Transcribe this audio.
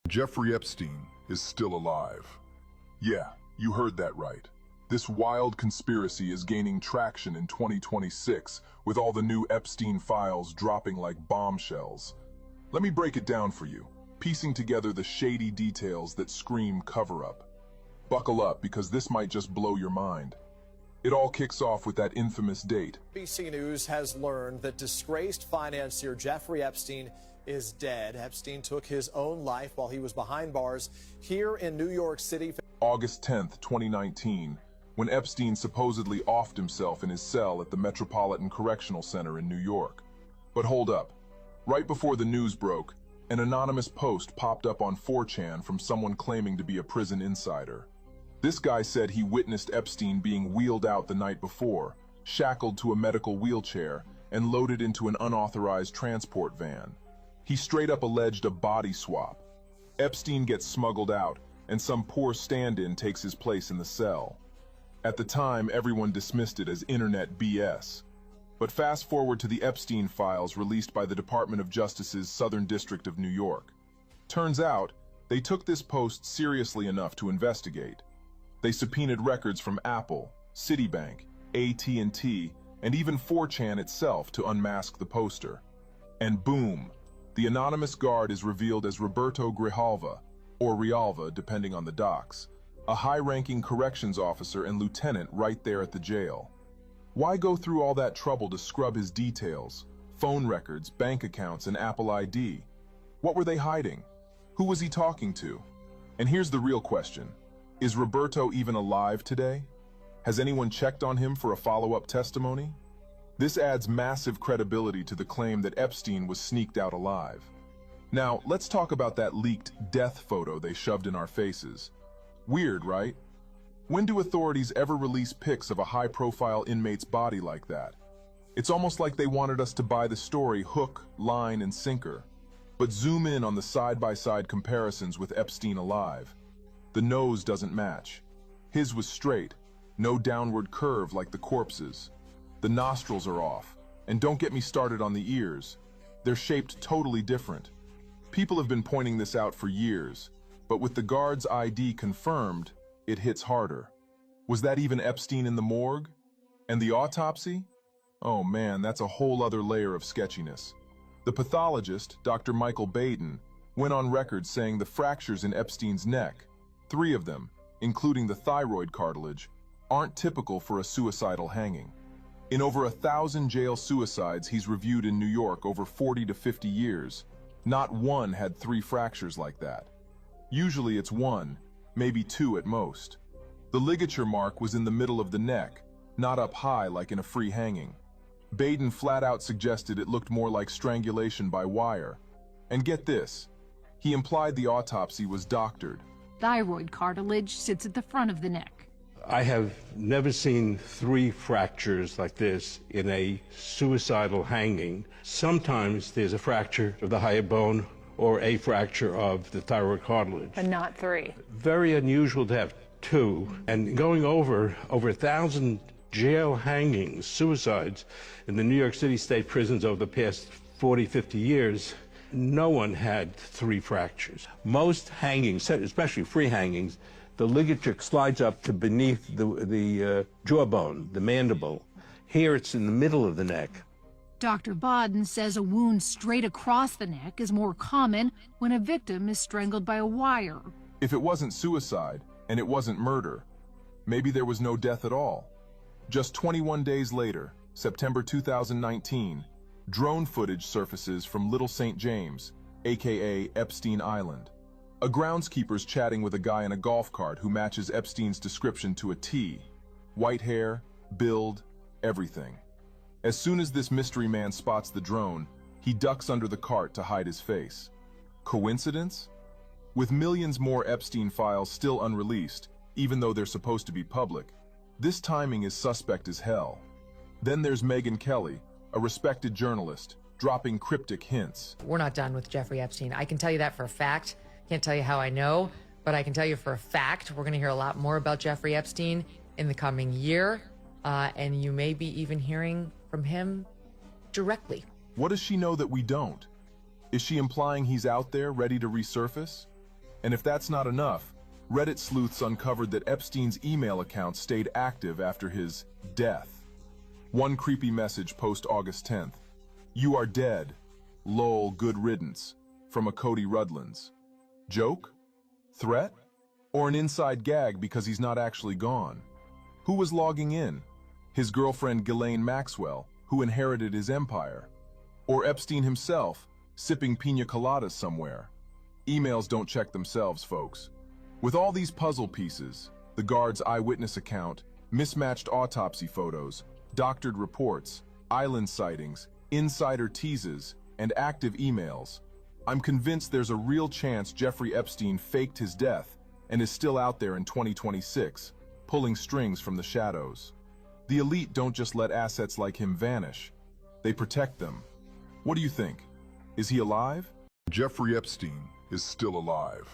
Jeffrey Epstein is still alive. Yeah, you heard that right. This wild conspiracy is gaining traction in 2026 with all the new Epstein files dropping like bombshells. Let me break it down for you, piecing together the shady details that scream cover-up. Buckle up because this might just blow your mind. It all kicks off with that infamous date. ABC News has learned that disgraced financier Jeffrey Epstein is dead. Epstein took his own life while he was behind bars here in New York City. August 10th, 2019, when Epstein supposedly offed himself in his cell at the Metropolitan Correctional Center in New York. But hold up. Right before the news broke, an anonymous post popped up on 4chan from someone claiming to be a prison insider. This guy said he witnessed Epstein being wheeled out the night before, shackled to a medical wheelchair, and loaded into an unauthorized transport van. He straight up alleged a body swap. Epstein gets smuggled out, and some poor stand-in takes his place in the cell. At the time, everyone dismissed it as internet BS. But fast forward to the Epstein files released by the Department of Justice's Southern District of New York. Turns out, they took this post seriously enough to investigate. They subpoenaed records from Apple, Citibank, AT&T, and even 4chan itself to unmask the poster. And boom! The anonymous guard is revealed as Roberto Grijalva, or Rialva depending on the docs, a high-ranking corrections officer and lieutenant right there at the jail. Why go through all that trouble to scrub his details, phone records, bank accounts, and Apple ID? What were they hiding? Who was he talking to? And here's the real question. Is Roberto even alive today? Has anyone checked on him for a follow-up testimony? This adds massive credibility to the claim that Epstein was sneaked out alive. Now, let's talk about that leaked death photo they shoved in our faces. Weird, right? When do authorities ever release pics of a high-profile inmate's body like that? It's almost like they wanted us to buy the story hook, line, and sinker. But zoom in on the side-by-side comparisons with Epstein alive. The nose doesn't match. His was straight, no downward curve like the corpse's. The nostrils are off, and don't get me started on the ears. They're shaped totally different. People have been pointing this out for years, but with the guard's ID confirmed, it hits harder. Was that even Epstein in the morgue? And the autopsy? Oh man, that's a whole other layer of sketchiness. The pathologist, Dr. Michael Baden, went on record saying the fractures in Epstein's neck, 3 of them, including the thyroid cartilage, aren't typical for a suicidal hanging. In over 1,000 jail suicides he's reviewed in New York over 40 to 50 years, not one had 3 fractures like that. Usually it's 1, maybe 2 at most. The ligature mark was in the middle of the neck, not up high like in a free hanging. Baden flat out suggested it looked more like strangulation by wire. And get this, he implied the autopsy was doctored. Thyroid cartilage sits at the front of the neck. I have never seen 3 fractures like this in a suicidal hanging. Sometimes there's a fracture of the hyoid bone or a fracture of the thyroid cartilage. But not 3. Very unusual to have 2. And going over 1,000 jail hangings, suicides in the New York City state prisons over the past 40, 50 years, no one had 3 fractures. Most hangings, especially free hangings, the ligature slides up to beneath the jawbone, the mandible. Here it's in the middle of the neck. Dr. Baden says a wound straight across the neck is more common when a victim is strangled by a wire. If it wasn't suicide, and it wasn't murder, maybe there was no death at all. Just 21 days later, September 2019, drone footage surfaces from Little St. James, aka Epstein Island. A groundskeeper's chatting with a guy in a golf cart who matches Epstein's description to a T. White hair, build, everything. As soon as this mystery man spots the drone, he ducks under the cart to hide his face. Coincidence? With millions more Epstein files still unreleased, even though they're supposed to be public, this timing is suspect as hell. Then there's Megyn Kelly, a respected journalist, dropping cryptic hints. We're not done with Jeffrey Epstein. I can tell you that for a fact. Can't tell you how I know, but I can tell you for a fact we're going to hear a lot more about Jeffrey Epstein in the coming year, and you may be even hearing from him directly. What does she know that we don't? Is she implying he's out there ready to resurface? And if that's not enough, Reddit sleuths uncovered that Epstein's email account stayed active after his death. One creepy message post August 10th. "You are dead. Lol, good riddance." From a Cody Rudlands. Joke? Threat? Or an inside gag because he's not actually gone? Who was logging in? His girlfriend Ghislaine Maxwell, who inherited his empire? Or Epstein himself, sipping pina coladas somewhere? Emails don't check themselves, folks. With all these puzzle pieces, the guard's eyewitness account, mismatched autopsy photos, doctored reports, island sightings, insider teases, and active emails, I'm convinced there's a real chance Jeffrey Epstein faked his death and is still out there in 2026, pulling strings from the shadows. The elite don't just let assets like him vanish. They protect them. What do you think? Is he alive? Jeffrey Epstein is still alive.